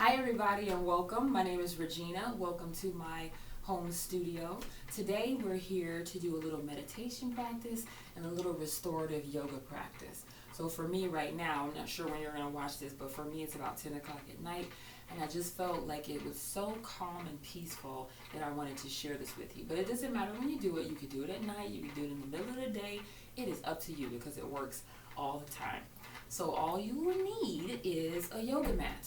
Hi everybody and welcome. My name is Regina. Welcome to my home studio. Today we're here to do a little meditation practice and a little restorative yoga practice. So for me right now, I'm not sure when you're going to watch this, but for me it's about 10 o'clock at night, and I just felt like it was so calm and peaceful that I wanted to share this with you. But it doesn't matter when you do it. You can do it at night, you can do it in the middle of the day. It is up to you because it works all the time. So all you will need is a yoga mat.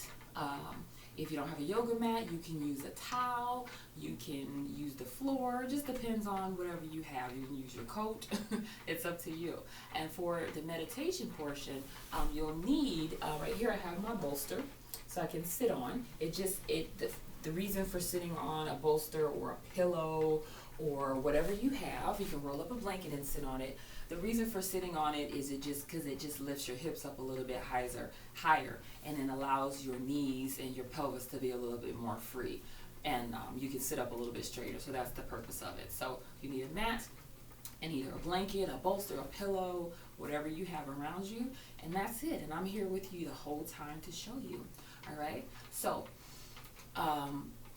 If you don't have a yoga mat, you can use a towel, you can use the floor. It just depends on whatever you have. You can use your coat. It's up to you. And for the meditation portion, you'll need, right here I have my bolster so I can sit on. The reason for sitting on a bolster or a pillow or whatever you have, you can roll up a blanket and sit on it. The reason for sitting on it is because it just lifts your hips up a little bit higher, and then allows your knees and your pelvis to be a little bit more free, and you can sit up a little bit straighter. So that's the purpose of it. So you need a mat and either a blanket, a bolster, a pillow, whatever you have around you, and that's it. And I'm here with you the whole time to show you. All right. So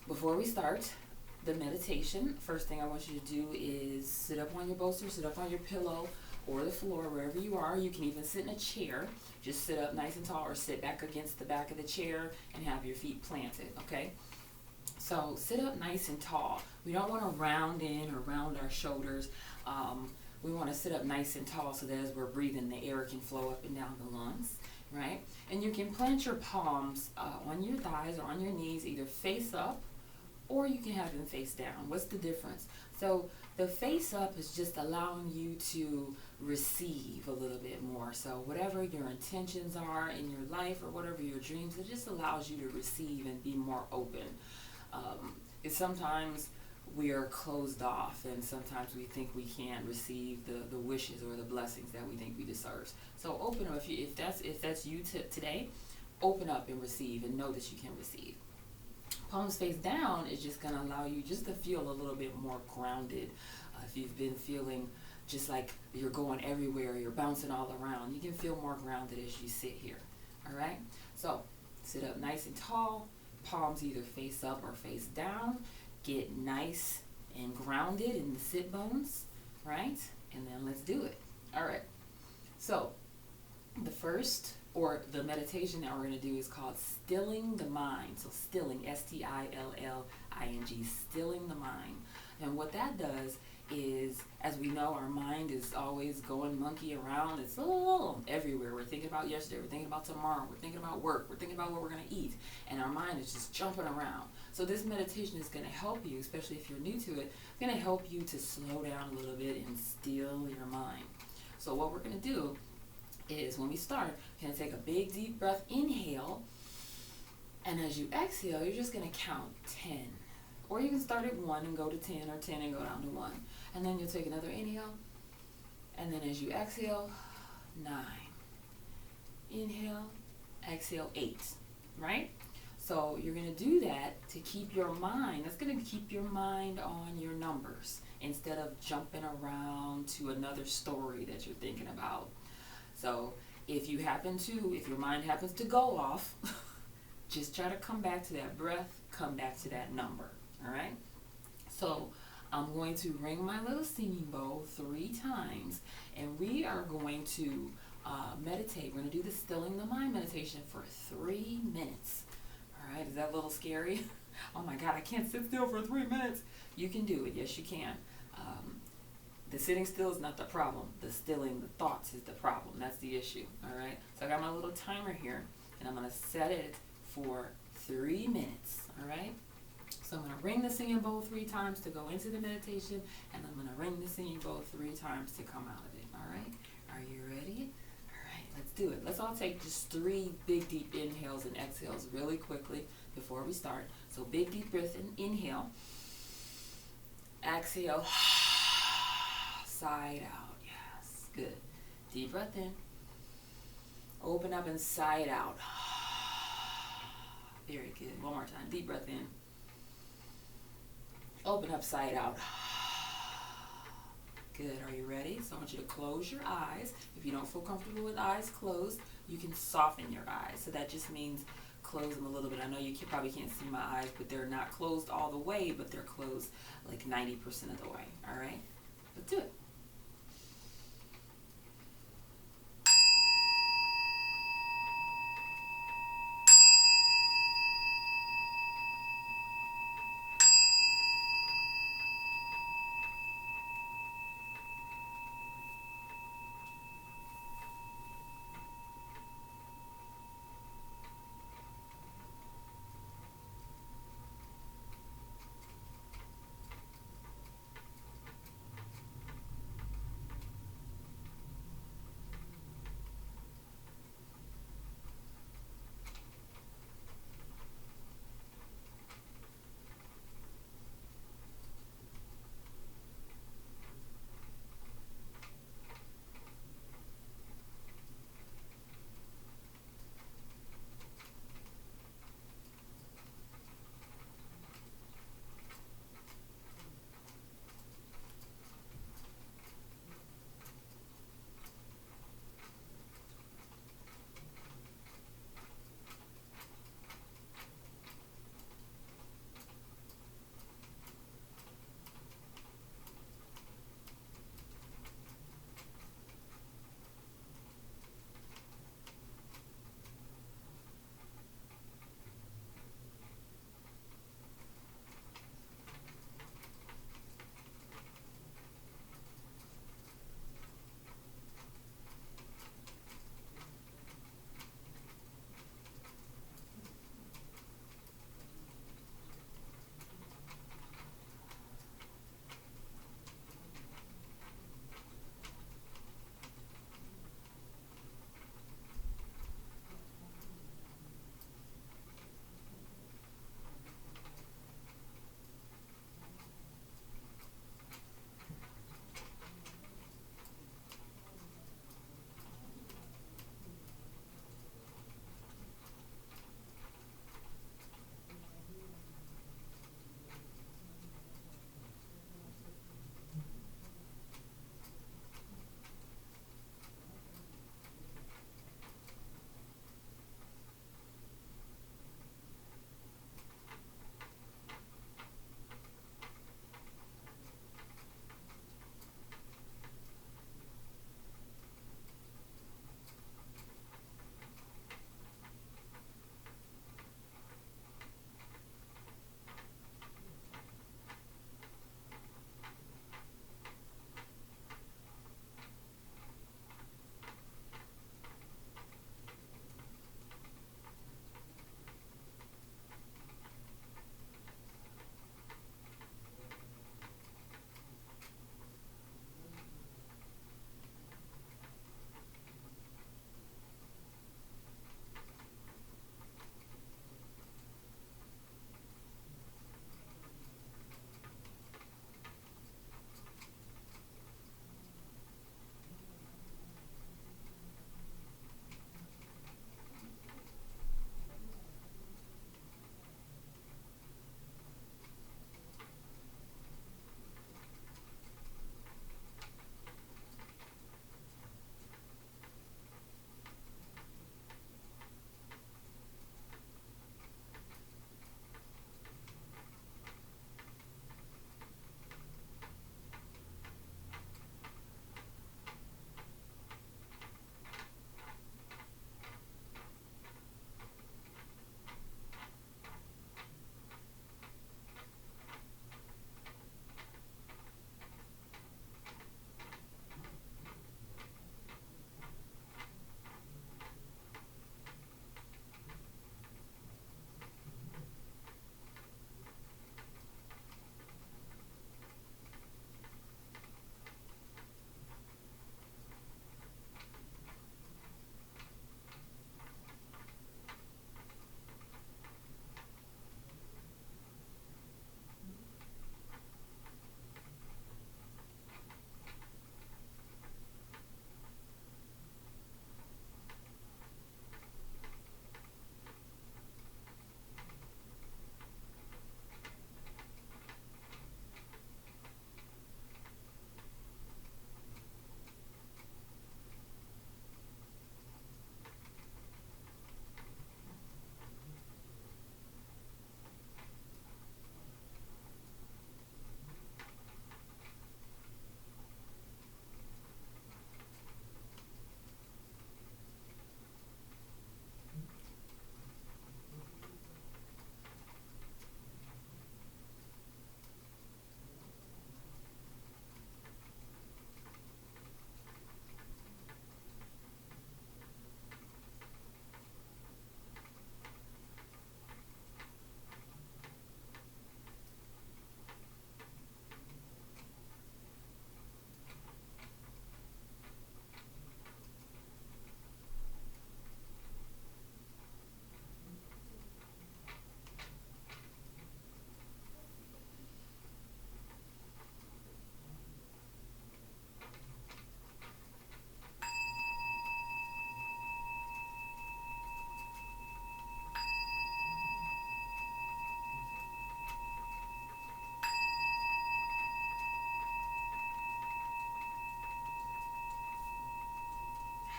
before we start the meditation, first thing I want you to do is sit up on your bolster, sit up on your pillow or the floor, wherever you are. You can even sit in a chair. Just sit up nice and tall, or sit back against the back of the chair and have your feet planted, okay? So sit up nice and tall. We don't want to round in or round our shoulders. We want to sit up nice and tall so that as we're breathing, the air can flow up and down the lungs, right? And you can plant your palms on your thighs or on your knees, either face up, or you can have them face down. What's the difference? So the face up is just allowing you to receive a little bit more. So whatever your intentions are in your life or whatever your dreams, it just allows you to receive and be more open. Sometimes we are closed off, and sometimes we think we can't receive the wishes or the blessings that we think we deserve. So open up. If that's you today, open up and receive, and know that you can receive. Palms face down is just going to allow you just to feel a little bit more grounded. If you've been feeling just like you're going everywhere, you're bouncing all around, you can feel more grounded as you sit here. All right? So sit up nice and tall, palms either face up or face down. Get nice and grounded in the sit bones, right? And then let's do it. All right. So the meditation that we're going to do is called Stilling the Mind. So stilling, S-T-I-L-L-I-N-G, stilling the mind. And what that does is, as we know, our mind is always going monkey around. It's everywhere. We're thinking about yesterday. We're thinking about tomorrow. We're thinking about work. We're thinking about what we're going to eat. And our mind is just jumping around. So this meditation is going to help you, especially if you're new to it. It's going to help you to slow down a little bit and still your mind. So what we're going to do is, when we start, you're going to take a big deep breath, inhale, and as you exhale, you're just going to count 10. Or you can start at 1 and go to 10, or 10 and go down to 1. And then you'll take another inhale, and then as you exhale, 9. Inhale, exhale, 8, right? So you're going to do that to keep your mind, that's going to keep your mind on your numbers instead of jumping around to another story that you're thinking about. So if your mind happens to go off, just try to come back to that breath, come back to that number, all right? So I'm going to ring my little singing bowl 3 times, and we are going to meditate. We're going to do the Stilling the Mind meditation for 3 minutes, all right? Is that a little scary? Oh my God, I can't sit still for 3 minutes. You can do it. Yes, you can. The sitting still is not the problem. The stilling the thoughts is the problem. That's the issue, all right? So I got my little timer here, and I'm going to set it for 3 minutes, all right? So I'm going to ring the singing bowl 3 times to go into the meditation, and I'm going to ring the singing bowl 3 times to come out of it, all right? Are you ready? All right, let's do it. Let's all take just 3 big, deep inhales and exhales really quickly before we start. So big, deep breath and inhale. Exhale. Side out. Yes. Good. Deep breath in. Open up and side out. Very good. One more time. Deep breath in. Open up, side out. Good. Are you ready? So I want you to close your eyes. If you don't feel comfortable with eyes closed, you can soften your eyes. So that just means close them a little bit. I know you probably can't see my eyes, but they're not closed all the way, but they're closed like 90% of the way. All right, let's do it.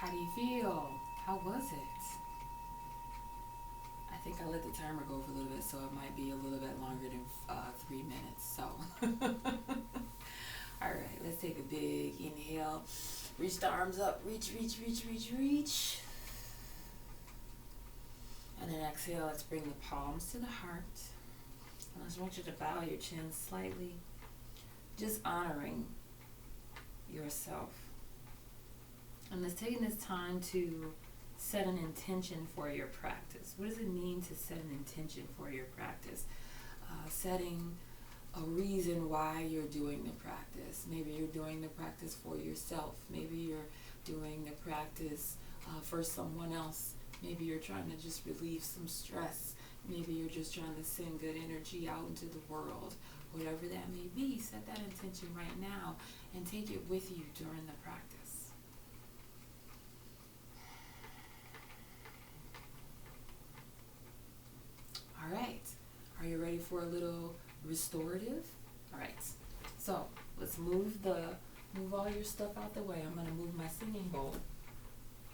How do you feel? How was it? I think I let the timer go for a little bit, so it might be a little bit longer than 3 minutes. So, all right, let's take a big inhale. Reach the arms up. Reach, reach, reach, reach, reach. And then exhale. Let's bring the palms to the heart. And I just want you to bow your chin slightly, just honoring yourself. And let's take this time to set an intention for your practice. What does it mean to set an intention for your practice? Setting a reason why you're doing the practice. Maybe you're doing the practice for yourself. Maybe you're doing the practice for someone else. Maybe you're trying to just relieve some stress. Maybe you're just trying to send good energy out into the world. Whatever that may be, set that intention right now and take it with you during the practice. All right, are you ready for a little restorative? All right, so let's move all your stuff out the way. I'm gonna move my singing bowl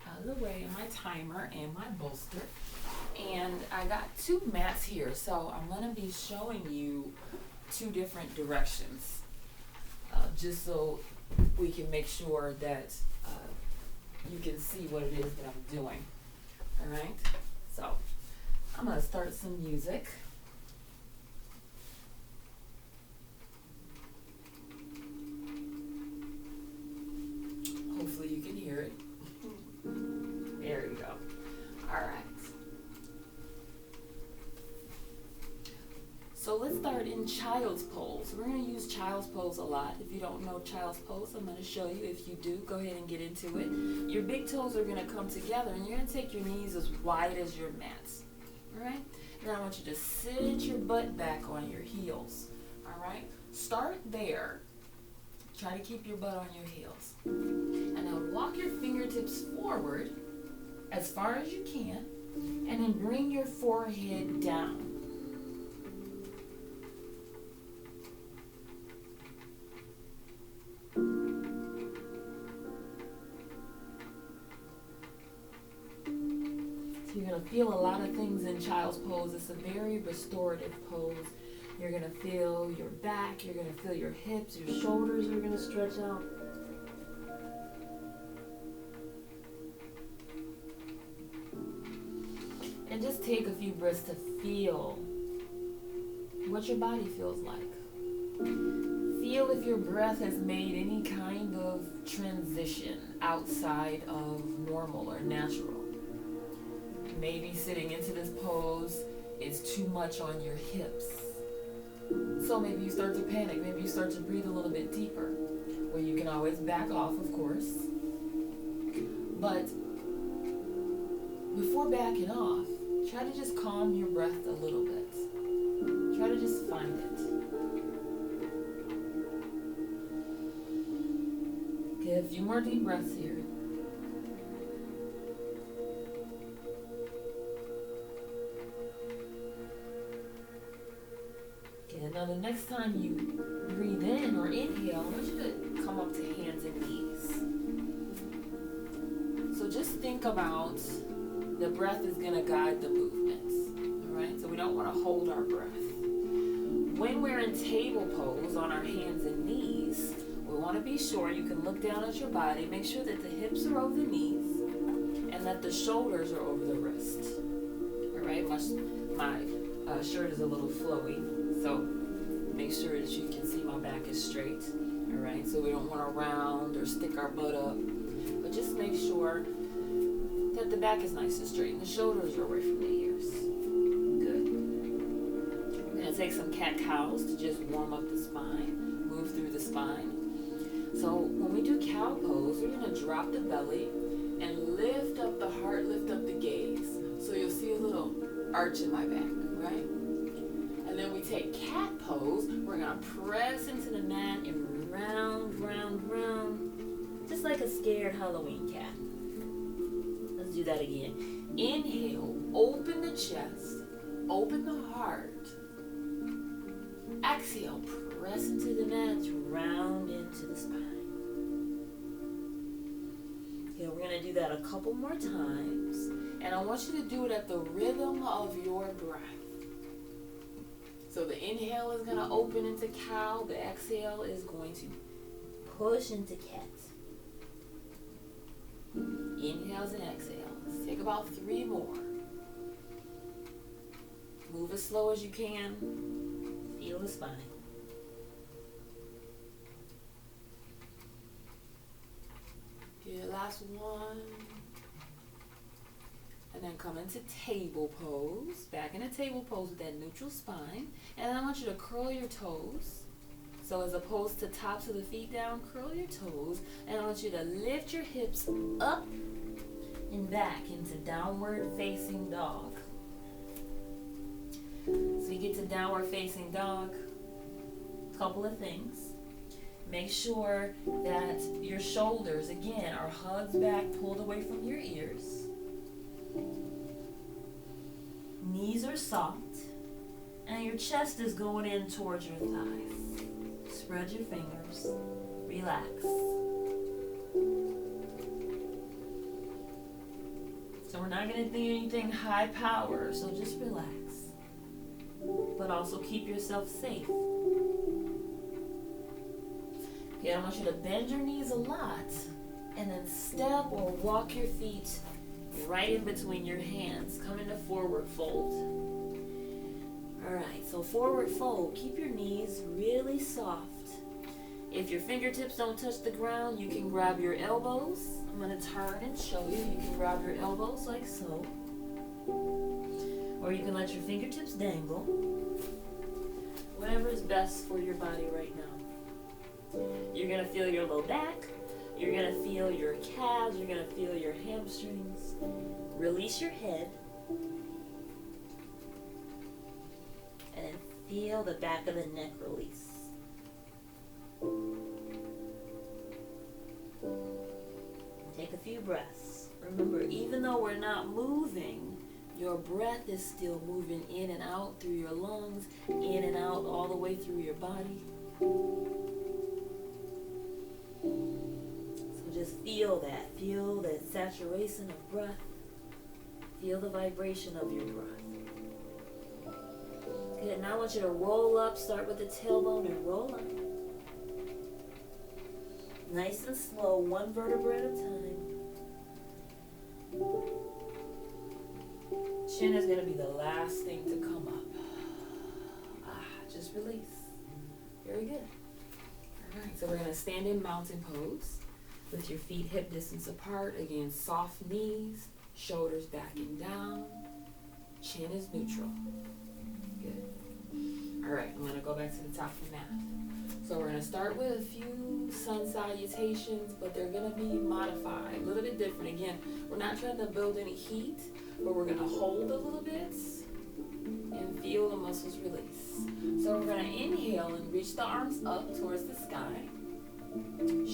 out of the way, and my timer and my bolster. And I got 2 mats here, so I'm gonna be showing you 2 different directions, just so we can make sure that you can see what it is that I'm doing. All right, so I'm gonna start some music. Hopefully you can hear it. There you go. All right. So let's start in child's pose. We're going to use child's pose a lot. If you don't know child's pose, I'm going to show you. If you do, go ahead and get into it. Your big toes are going to come together, and you're going to take your knees as wide as your mats. All right? Now I want you to sit your butt back on your heels. All right? Start there. Try to keep your butt on your heels. And then walk your fingertips forward as far as you can, and then bring your forehead down. So you're going to feel a lot of things in child's pose. It's a very restorative pose. You're going to feel your back, you're going to feel your hips, your shoulders are going to stretch out. And just take a few breaths to feel what your body feels like. Feel if your breath has made any kind of transition outside of normal or natural. Maybe sitting into this pose is too much on your hips. So maybe you start to panic. Maybe you start to breathe a little bit deeper. Well, you can always back off, of course. But before backing off, try to just calm your breath a little bit. Try to just find it. Okay, a few more deep breaths here. Okay, now the next time you breathe in or inhale, I want you to come up to hands and knees. So just think about the breath is going to guide the movements, all right? So we don't want to hold our breath. When we're in table pose on our hands and knees, we want to be sure you can look down at your body, make sure that the hips are over the knees, and that the shoulders are over the wrist, all right? My shirt is a little flowy, so make sure that you can see my back is straight, all right? So we don't want to round or stick our butt up, but just make sure that the back is nice and straight and the shoulders are away from the ears. Good. We're going to take some cat-cows to just warm up the spine, move through the spine. So when we do cow pose, we're going to drop the belly and lift up the heart, lift up the gaze. So you'll see a little arch in my back, right? And then we take cat pose. We're going to press into the mat and round, round, round, just like a scared Halloween cat. Let's do that again. Inhale, open the chest, open the heart. Exhale, press into the mat, round into the spine. Okay, we're going to do that a couple more times. And I want you to do it at the rhythm of your breath. So the inhale is going to open into cow. The exhale is going to push into cat. Inhales and exhales. Take about 3 more. Move as slow as you can. Feel the spine. Good, last one. And then come into table pose. Back in a table pose with that neutral spine. And then I want you to curl your toes. So as opposed to tops of the feet down, curl your toes. And I want you to lift your hips up and back into downward facing dog. So you get to downward facing dog. Couple of things. Make sure that your shoulders, again, are hugged back, pulled away from your ears. Knees are soft. And your chest is going in towards your thighs. Spread your fingers. Relax. So we're not going to do anything high power, so just relax. But also keep yourself safe. Okay, I want you to bend your knees a lot and then step or walk your feet right in between your hands. Come into forward fold. Alright, so forward fold. Keep your knees really soft. If your fingertips don't touch the ground, you can grab your elbows. I'm going to turn and show you. You can grab your elbows like so. Or you can let your fingertips dangle. Whatever is best for your body right now. You're going to feel your low back. You're going to feel your calves. You're going to feel your hamstrings. Release your head. And then feel the back of the neck release. Take a few breaths. Remember, even though we're not moving, your breath is still moving in and out through your lungs, in and out all the way through your body. So just feel that. Feel that saturation of breath. Feel the vibration of your breath. Good. Now I want you to roll up. Start with the tailbone and roll up. Nice and slow, one vertebra at a time. Chin is going to be the last thing to come up. Just release. Very good. All right, so we're going to stand in mountain pose with your feet hip distance apart. Again, soft knees, shoulders backing down. Chin is neutral. Good. All right, I'm going to go back to the top of the mat. So we're going to start with a few sun salutations, but they're going to be modified, a little bit different. Again, we're not trying to build any heat, but we're going to hold a little bit and feel the muscles release. So we're going to inhale and reach the arms up towards the sky.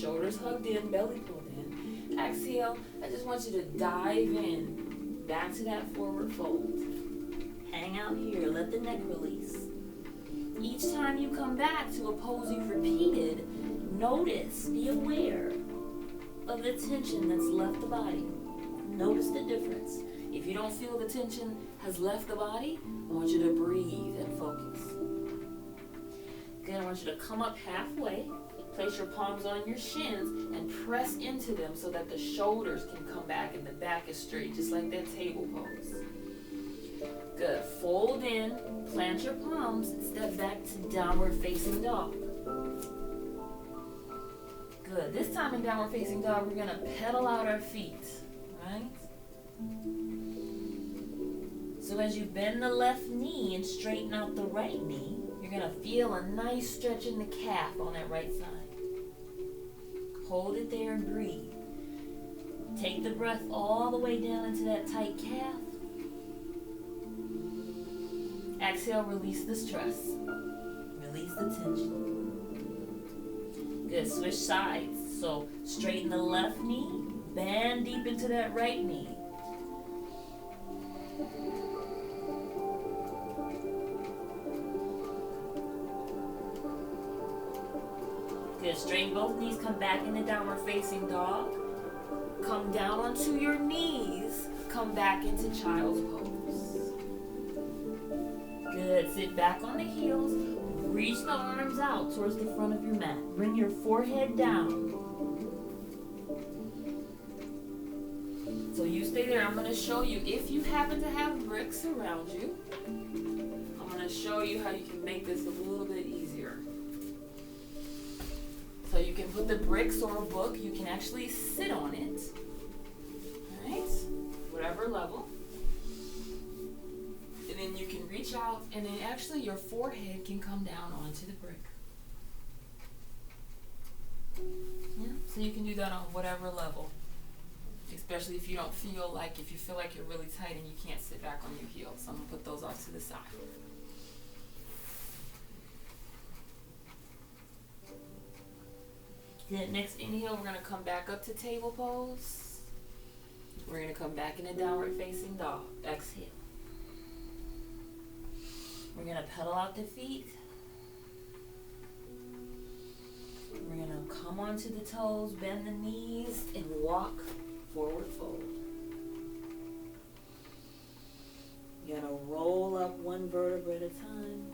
Shoulders hugged in, belly pulled in. Exhale, I just want you to dive in, back to that forward fold. Hang out here, let the neck release. Each time you come back to a pose you've repeated, notice, be aware of the tension that's left the body. Notice the difference. If you don't feel the tension has left the body, I want you to breathe and focus. Again, I want you to come up halfway, place your palms on your shins, and press into them so that the shoulders can come back and the back is straight, just like that table pose. Good. Fold in, plant your palms, and step back to downward facing dog. Good. This time in downward facing dog, we're going to pedal out our feet, right? So as you bend the left knee and straighten out the right knee, you're going to feel a nice stretch in the calf on that right side. Hold it there and breathe. Take the breath all the way down into that tight calf. Exhale, release the stress. Release the tension. Good, switch sides. So straighten the left knee, bend deep into that right knee. Good, straighten both knees, come back into downward facing dog. come down onto your knees. Come back into child's pose. Good. Sit back on the heels. Reach the arms out towards the front of your mat. Bring your forehead down. So you stay there. I'm going to show you, if you happen to have bricks around you, I'm going to show you how you can make this a little bit easier. So you can put the bricks or a book. You can actually sit on it. All right? Whatever level. And then you can reach out, and then actually your forehead can come down onto the brick. Yeah, so you can do that on whatever level. Especially if you don't feel like, if you feel like you're really tight and you can't sit back on your heels. So I'm going to put those off to the side. Then next inhale, we're going to come back up to table pose. We're going to come back into downward facing dog. Exhale. We're going to pedal out the feet. We're going to come onto the toes, bend the knees, and walk forward fold. You're going to roll up one vertebra at a time.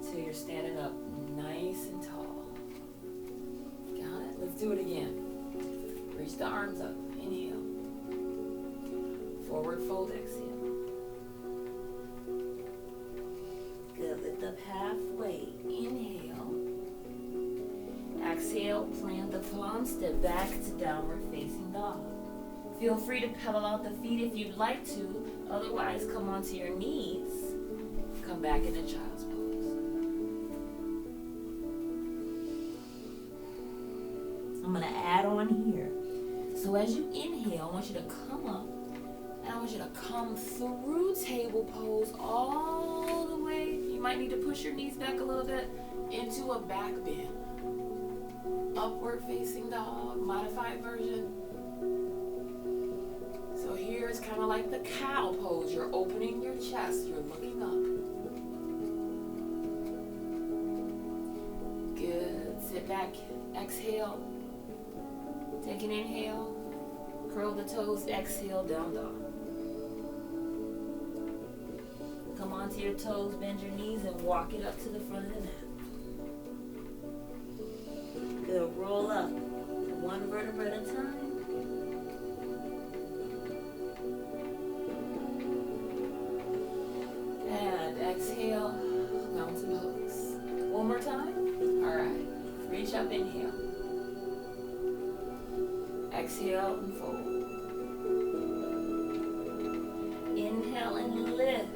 Till you're standing up nice and tall. Got it? Let's do it again. Reach the arms up. Inhale. Forward fold, exhale. Good. Lift up halfway. Inhale. Exhale. Plant the palms. Step back to downward facing dog. Feel free to pedal out the feet if you'd like to. Otherwise, come onto your knees. Come back into child's pose. I'm going to add on here. So as you inhale, I want you to come up. And I want you to come through table pose all the way. You might need to push your knees back a little bit into a back bend. Upward facing dog, modified version. So here it's kind of like the cow pose. You're opening your chest, you're looking up. Good. Sit back, exhale. Take an inhale. Curl the toes, exhale, down dog. Come onto your toes, bend your knees, and walk it up to the front of the mat. Good. Roll up. One vertebra at a time. And exhale, mountain pose. One more time. All right. Reach up, inhale. Exhale and fold. Inhale and lift.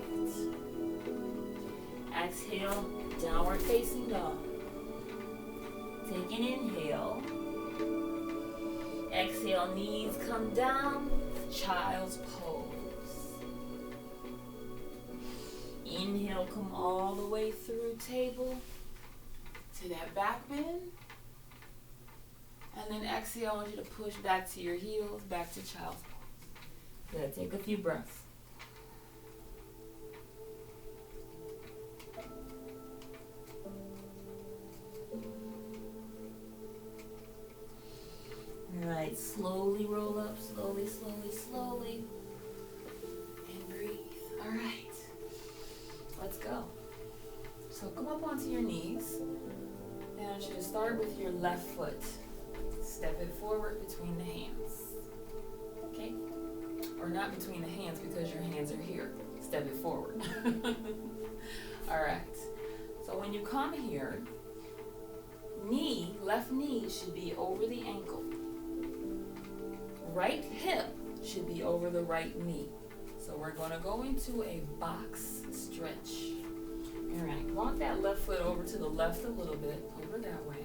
Exhale, downward facing dog. Take an inhale. Exhale, knees come down, child's pose. Inhale, come all the way through table to that back bend. And then exhale, I want you to push back to your heels, back to child's pose. Good, take a few breaths. All right, slowly roll up, slowly, slowly, slowly. And breathe. All right, let's go. So come up onto your knees. And I want you to start with your left foot. Step it forward between the hands. Okay? Or not between the hands because your hands are here. Step it forward. All right. So when you come here, left knee should be over the ankle. Right hip should be over the right knee. So we're going to go into a box stretch. All right. Walk that left foot over to the left a little bit, over that way.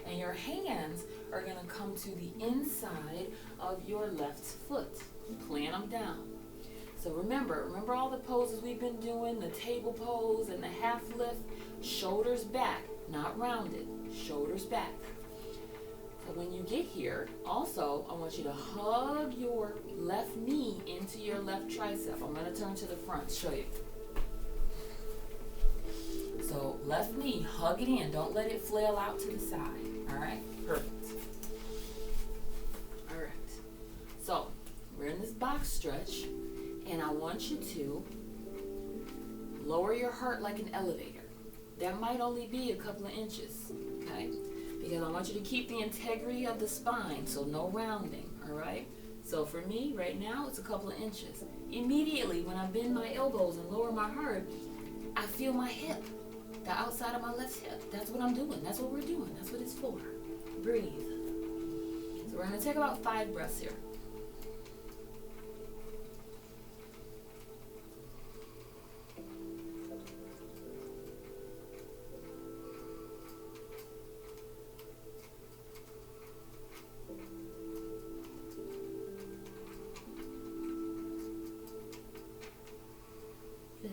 And your hands are going to come to the inside of your left foot. Plant them down. So remember all the poses we've been doing, the table pose and the half lift, shoulders back, not rounded, shoulders back. So when you get here, also, I want you to hug your left knee into your left tricep. I'm going to turn to the front, show you. So left knee, hug it in. Don't let it flail out to the side. All right, perfect. All right, so we're in this box stretch, and I want you to lower your heart like an elevator. That might only be a couple of inches, okay? Because I want you to keep the integrity of the spine, so no rounding, all right? So for me, right now, it's a couple of inches. Immediately, when I bend my elbows and lower my heart, I feel my hip, the outside of my left hip. That's what I'm doing. That's what we're doing. That's what it's for. Breathe. So we're going to take about 5 breaths here.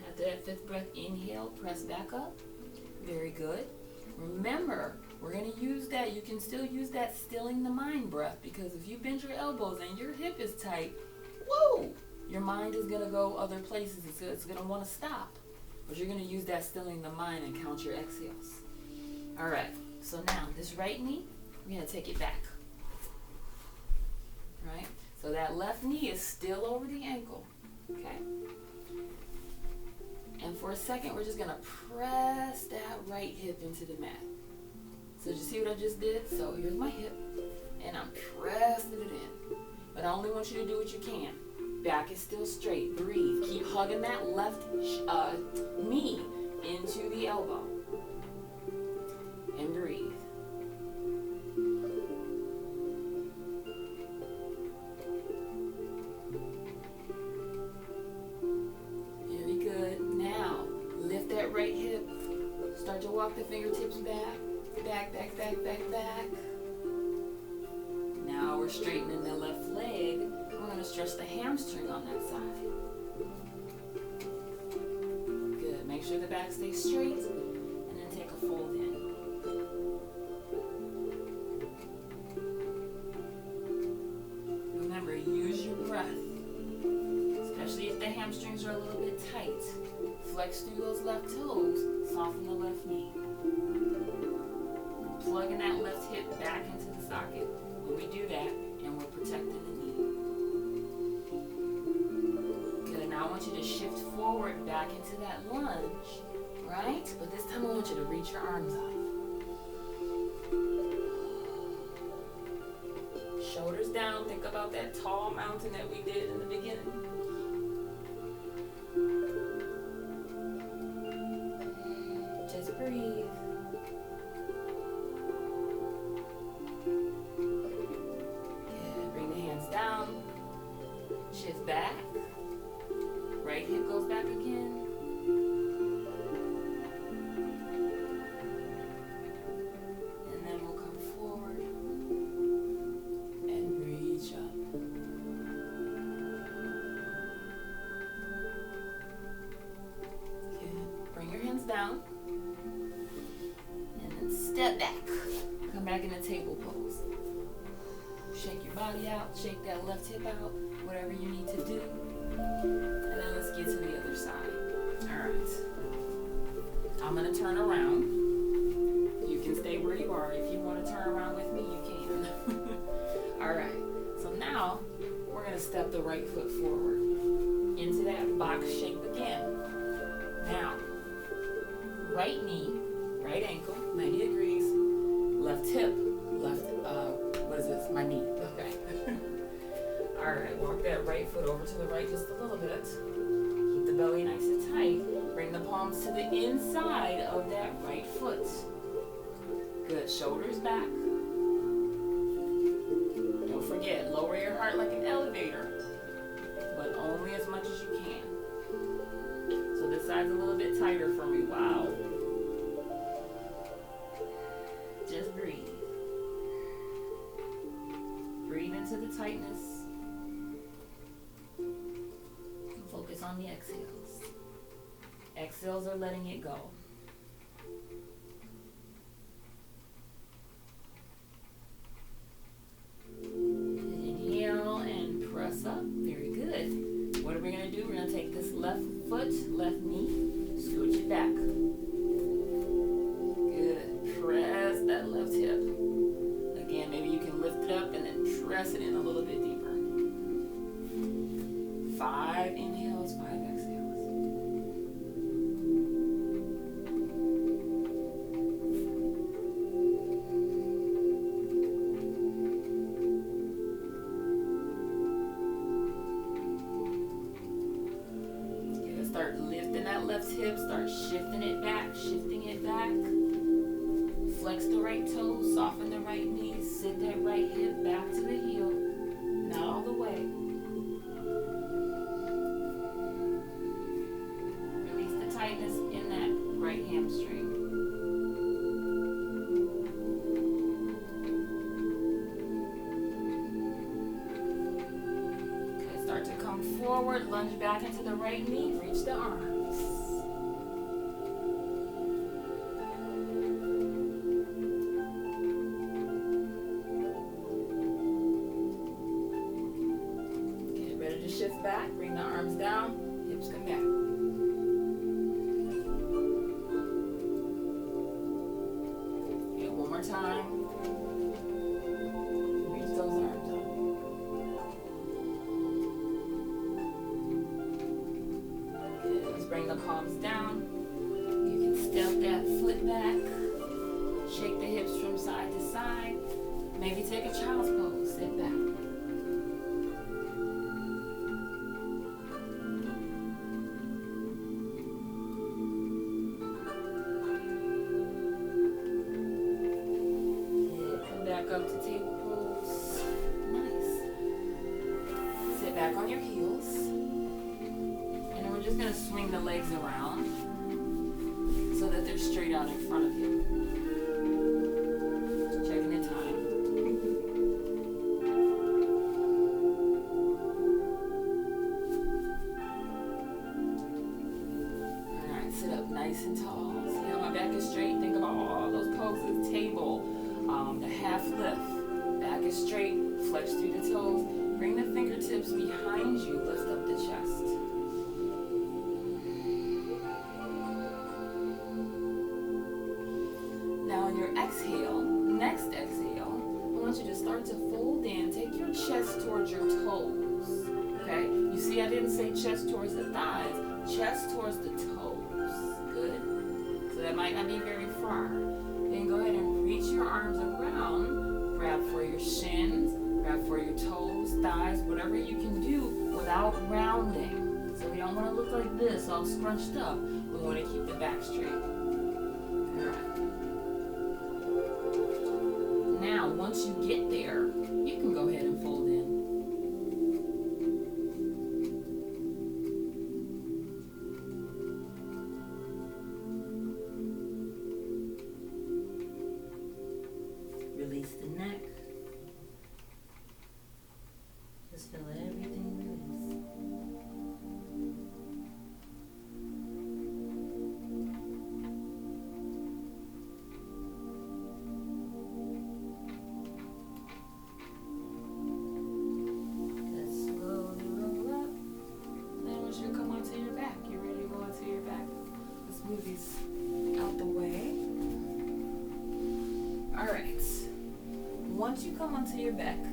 After that 5th breath, inhale, press back up. Very good. Remember, we're going to use that. You can still use that stilling the mind breath, because if you bend your elbows and your hip is tight, woo, your mind is going to go other places. It's going to want to stop. But you're going to use that stilling the mind and count your exhales. All right. So now, this right knee, we're going to take it back. Right? So that left knee is still over the ankle. Okay? And for a second, we're just going to press that right hip into the mat. So did you see what I just did? So here's my hip, and I'm pressing it in. But I only want you to do what you can. Back is still straight. Breathe. Keep hugging that left knee into the elbow. And breathe. Right hip, start to walk the fingertips back. Now we're straightening the left leg. We're going to stretch the hamstring on that side. Good. Make sure the back stays straight, and then take a fold in. Remember, use your breath, especially if the hamstrings are a little bit tight. Flex through those left toes, soften the left knee. We're plugging that left hip back into the socket when we do that, and we're protecting the knee. Good, now I want you to shift forward back into that lunge, right? But this time I want you to reach your arms up. Shoulders down, think about that tall mountain that we did in the beginning. Just breathe. Good. Bring the hands down. Shift back. Right hip goes back again. And then we'll come forward and reach up. Good. Bring your hands down. Step back. Come back in a table pose. Shake your body out. Shake that left hip out. Whatever you need to do. And then let's get to the other side. Alright. I'm going to turn around. You can stay where you are. If you want to turn around with me, you can. Alright. So now, we're going to step the right foot forward into that box shape again. Now, right knee, right ankle, 90 degrees, left hip, what is this? My knee. Okay. All right, walk that right foot over to the right just a little bit. Keep the belly nice and tight. Bring the palms to the inside of that right foot. Good, shoulders back. Don't forget, lower your heart like an elevator, but only as much as you can. So this side's a little bit tighter for me. Wow. Just breathe. Breathe into the tightness. And focus on the exhales. Exhales are letting it go. Inhale and press up. Very good. What are we going to do? We're going to take this left foot, left knee, scooch it back. Good. Press that left hip. press it in a little bit deeper. 5 inhales, 5 exhales. Okay, start lifting that left hip, start shifting it back, shifting it back. Flex the right toes, soften the right knee, sit that right hip back to the heel, not all the way. Release the tightness in that right hamstring. Okay, start to come forward, lunge back into the right knee, reach the arms. Shift back, bring the arms down, hips come back. Okay, one more time. Reach those arms up. Okay, let's bring the palms down. You can step that foot back. Shake the hips from side to side. Maybe take a child's pose, sit back. Up to table pose. Nice. Sit back on your heels. And then we're just going to swing the legs around so that they're straight out in front of you. Checking the time. Alright, sit up nice and tall. See how my back is straight? Think about all those poses. Table. The half lift, back is straight, flex through the toes, bring the fingertips behind you, lift up the chest. Now on your exhale, next exhale, I want you to start to fold in, take your chest towards your toes, okay? You see I didn't say chest towards the thighs, chest towards the toes, good? So that might not be very far. Then go ahead and reach your arms around, grab for your shins, grab for your toes, thighs, whatever you can do without rounding. So we don't want to look like this, all scrunched up. We want to keep the back straight. All right. Now, once you get there, you can go ahead and fold in. Release the neck. Just feel everything release. Good, slowly roll up. Then I want you to come onto your back. You ready to go onto your back? Let's move these out the way. All right. Once you come onto your back, I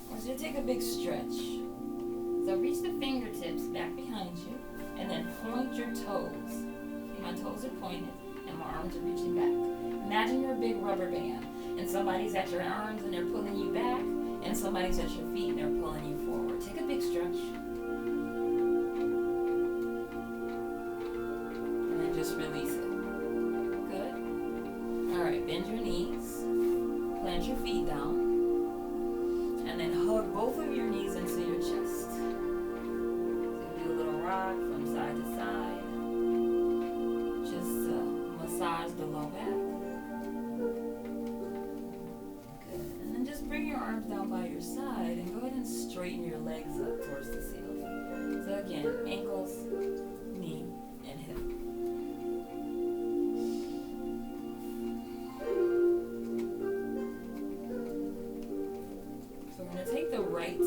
want you to take a big stretch. So reach the fingertips back behind you and then point your toes. See, my toes are pointed and my arms are reaching back. Imagine you're a big rubber band and somebody's at your arms and they're pulling you back and somebody's at your feet and they're pulling you forward. Take a big stretch. And then just release it. Good. All right, bend your knees. Plant your feet down, and then hug both of your knees into your chest. So do a little rock from side to side. Just massage the low back. Good. And then just bring your arms down by your side and go ahead and straighten your legs up towards the ceiling. So again, ankles, knee, and hip. Take the right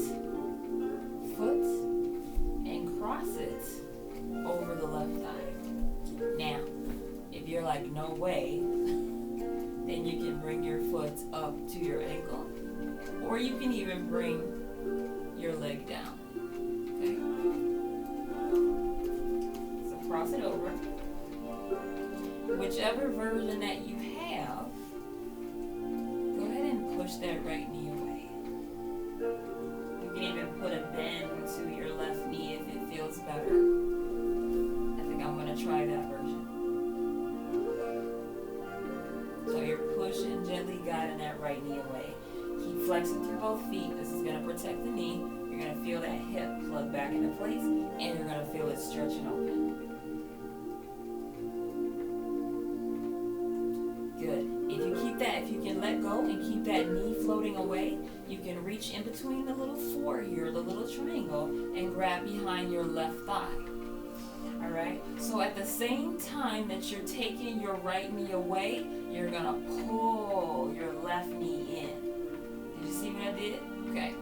foot and cross it over the left thigh. Now, if you're like, no way, then you can bring your foot up to your ankle Or you can even bring your leg down. Okay? So cross it over. Whichever version that you have, go ahead and push that right knee away. You can even put a bend to your left knee if it feels better. I think I'm going to try that version. So you're pushing, gently guiding that right knee away. Keep flexing through both feet. This is going to protect the knee. You're going to feel that hip plug back into place, and you're going to feel it stretching open. Good. If you can let go and keep that knee floating away, you can reach in between the little four here, the little triangle, and grab behind your left thigh. All right? So at the same time that you're taking your right knee away, you're going to pull your left knee in. Did you see what I did? Okay.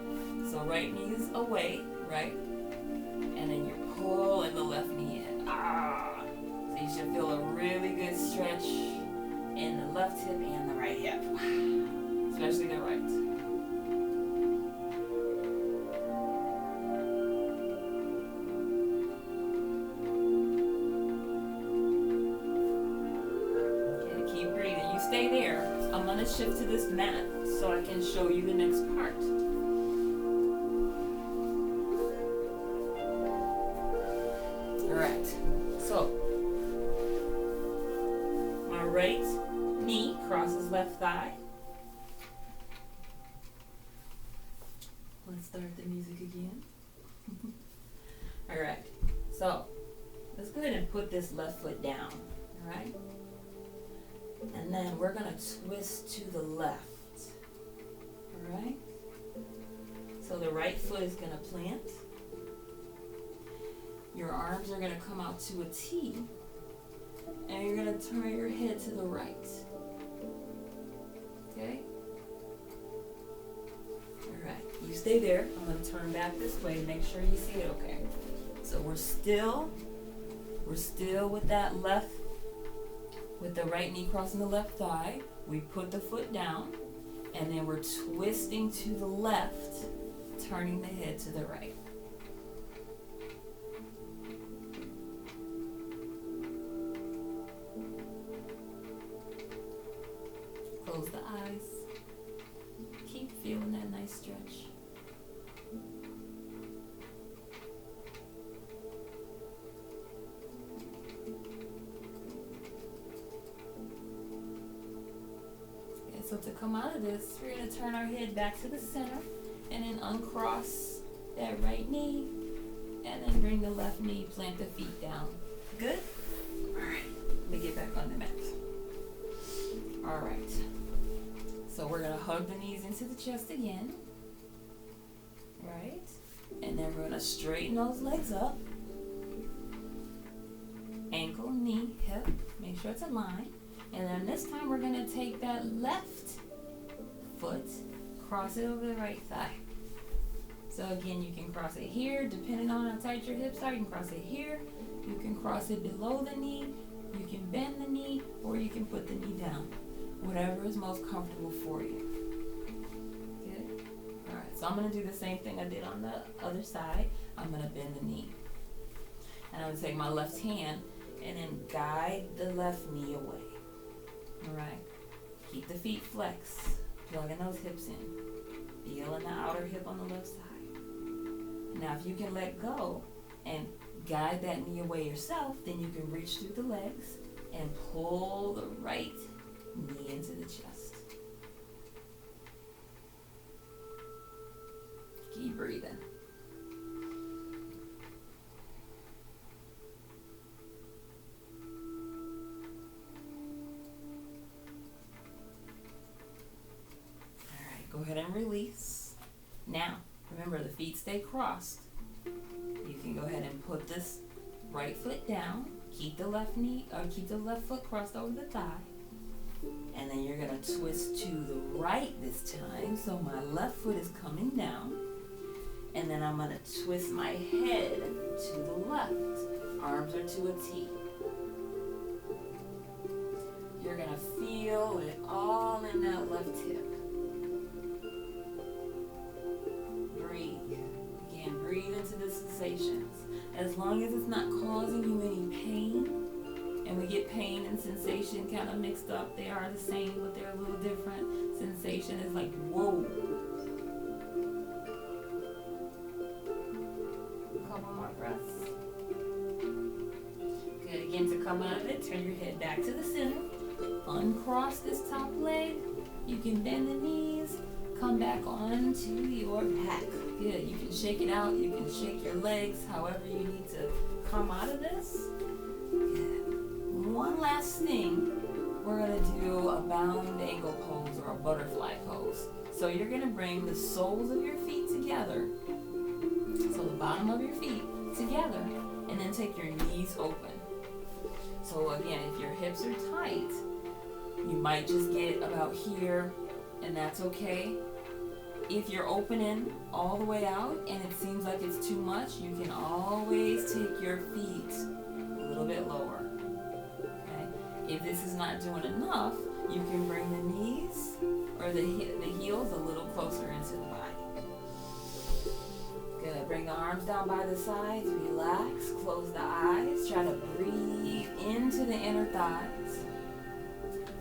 So right knee is away, right? And then you're pulling the left knee in. So you should feel a really good stretch in the left hip and the right hip. Especially the right. Okay, keep breathing. You stay there. I'm going to shift to this mat so I can show you the next part. Alright, so my right knee crosses left thigh. Let's start the music again. Alright, so let's go ahead and put this left foot down. Alright? And then we're going to twist to the left. Alright? So the right foot is going to plant. Your arms are going to come out to a T. And you're going to turn your head to the right. Okay? Alright. You stay there. I'm going to turn back this way. Make sure you see it okay. So we're still with that left, with the right knee crossing the left thigh. We put the foot down. And then we're twisting to the left, turning the head to the right. Close the eyes. Keep feeling that nice stretch. So to come out of this, we're going to turn our head back to the center and then uncross that right knee and then bring the left knee, plant the feet down. Good? All right, let me get back on the mat. All right, so we're going to hug the knees into the chest again, right? And then we're going to straighten those legs up. Ankle, knee, hip, make sure it's aligned. And then this time we're going to take that left foot, cross it over the right thigh. So again, you can cross it here, depending on how tight your hips are. You can cross it here, you can cross it below the knee, you can bend the knee, or you can put the knee down. Whatever is most comfortable for you. Good? Alright, so I'm going to do the same thing I did on the other side. I'm going to bend the knee. And I'm going to take my left hand and then guide the left knee away. Alright, keep the feet flexed, plugging those hips in, feeling the outer hip on the left side. Now if you can let go and guide that knee away yourself, then you can reach through the legs and pull the right knee into the chest. Keep breathing. Go ahead and release. Now, remember the feet stay crossed. You can go ahead and put this right foot down. Keep the left knee, or keep the left foot crossed over the thigh. And then you're going to twist to the right this time. So my left foot is coming down. And then I'm going to twist my head to the left. Arms are to a T. You're going to feel it all in that left hip. breathe into the sensations. As long as it's not causing you any pain, and we get pain and sensation kind of mixed up. They are the same, but they're a little different. Sensation is like, whoa. A couple more breaths. Good. Again, to come out of it, turn your head back to the center. Uncross this top leg. You can bend the knees. Come back onto your back. Good. You can shake it out. You can shake your legs. However you need to come out of this. Good. One last thing. We're going to do a bound ankle pose or a butterfly pose. So you're going to bring the soles of your feet together. So the bottom of your feet together. And then take your knees open. So again, if your hips are tight, you might just get about here, and that's okay. If you're opening all the way out and it seems like it's too much, you can always take your feet a little bit lower. Okay? If this is not doing enough, you can bring the knees or the heels a little closer into the body. Good. Bring the arms down by the sides. Relax. Close the eyes. Try to breathe into the inner thighs.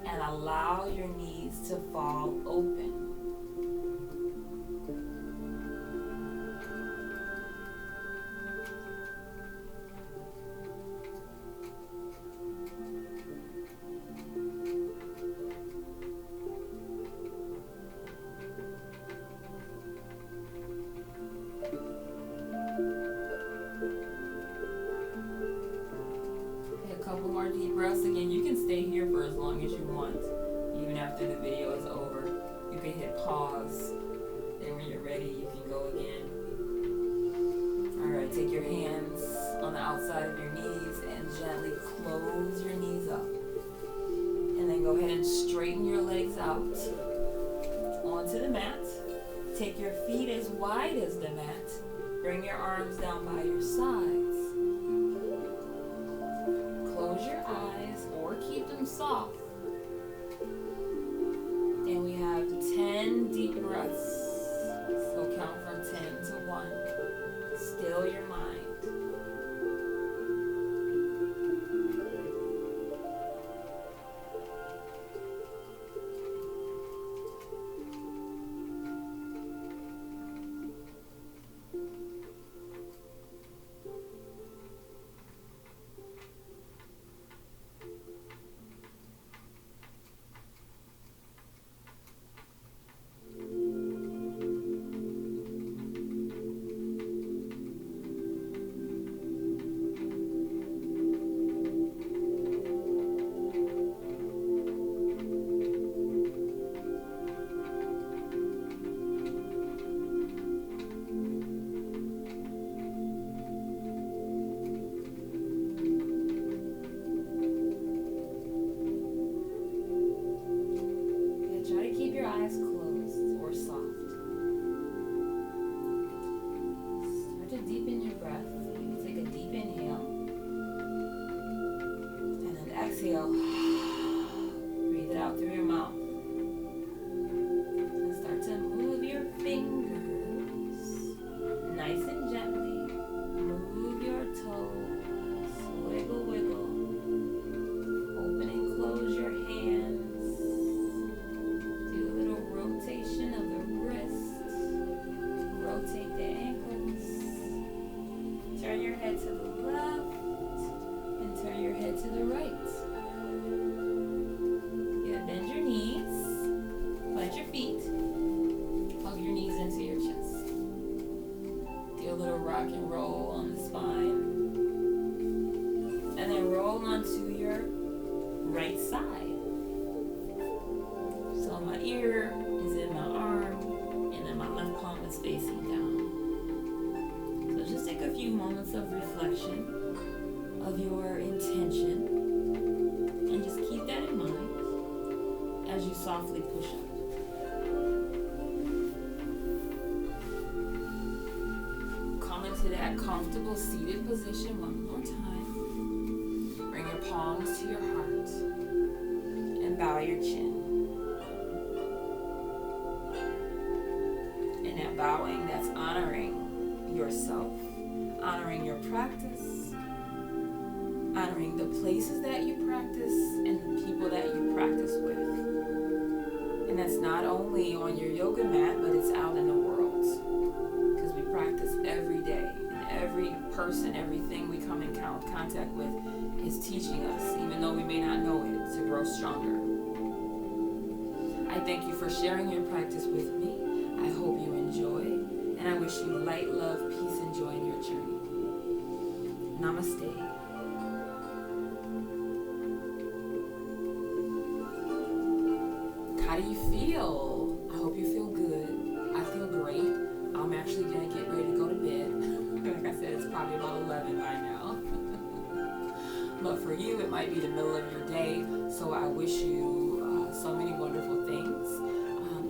And allow your knees to fall open. Couple more deep breaths. Again, you can stay here for as long as you want, even after the video is over. You can hit pause. Then when you're ready, you can go again. Alright, take your hands on the outside of your knees and gently close your knees up. And then go ahead and straighten your legs out onto the mat. Take your feet as wide as the mat. Bring your arms down by your sides. Close your eyes or keep them soft. And we have 10 deep breaths. So count from 10 to 1. Still your mind. Exhale. Breathe it out through your mouth. And start to move your fingers nice and gently. Move your toes. Wiggle, wiggle. Open and close your hands. Do a little rotation of the wrist. Rotate the ankles. Turn your head to the left and turn your head to the right. Bend your knees, plant your feet, hug your knees into your chest. Do a little rock and roll on the spine. And then roll onto your right side. So my ear is in my arm, and then my left palm is facing down. So just take a few moments of reflection of your intention, and just keep that in mind as you softly push up. Come into that comfortable seated position one more time. Bring your palms to your heart and bow your chin. In that bowing, that's honoring yourself, honoring your practice, honoring the places that you practice and the people that you practice with. And that's not only on your yoga mat, but it's out in the world. Because we practice every day. And every person, everything we come in contact with is teaching us, even though we may not know it, to grow stronger. I thank you for sharing your practice with me. I hope you enjoy. And I wish you light, love, peace, and joy in your journey. Namaste. How do you feel? I hope you feel good. I feel great. I'm actually going to get ready to go to bed. Like I said, it's probably about 11 by now. But for you, it might be the middle of your day. So I wish you so many wonderful things.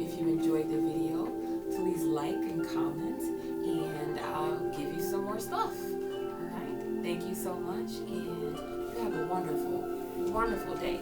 If you enjoyed the video, please like and comment. And I'll give you some more stuff. All right? Thank you so much. And you have a wonderful, wonderful day.